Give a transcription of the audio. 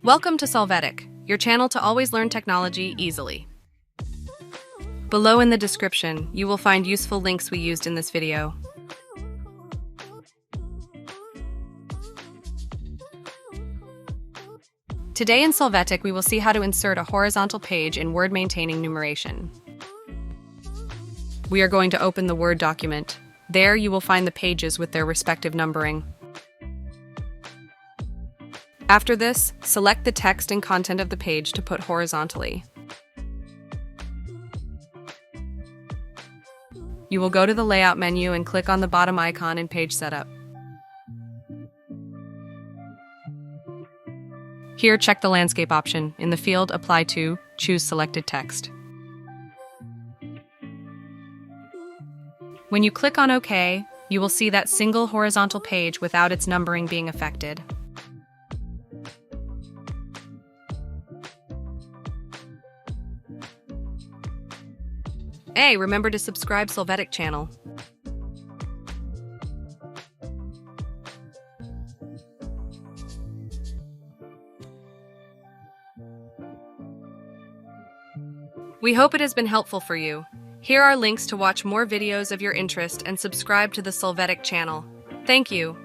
Welcome to Solvetic, your channel to always learn technology easily. Below in the description, you will find useful links we used in this video. Today in Solvetic, we will see how to insert a horizontal page in Word maintaining numeration. We are going to open the Word document. There you will find the pages with their respective numbering. After this, select the text and content of the page to put horizontally. You will go to the Layout menu and click on the bottom icon in Page Setup. Here, check the landscape option. In the field Apply to, choose selected text. When you click on OK, you will see that single horizontal page without its numbering being affected. Hey, remember to subscribe Solvetic channel. We hope it has been helpful for you. Here are links to watch more videos of your interest and subscribe to the Solvetic channel. Thank you.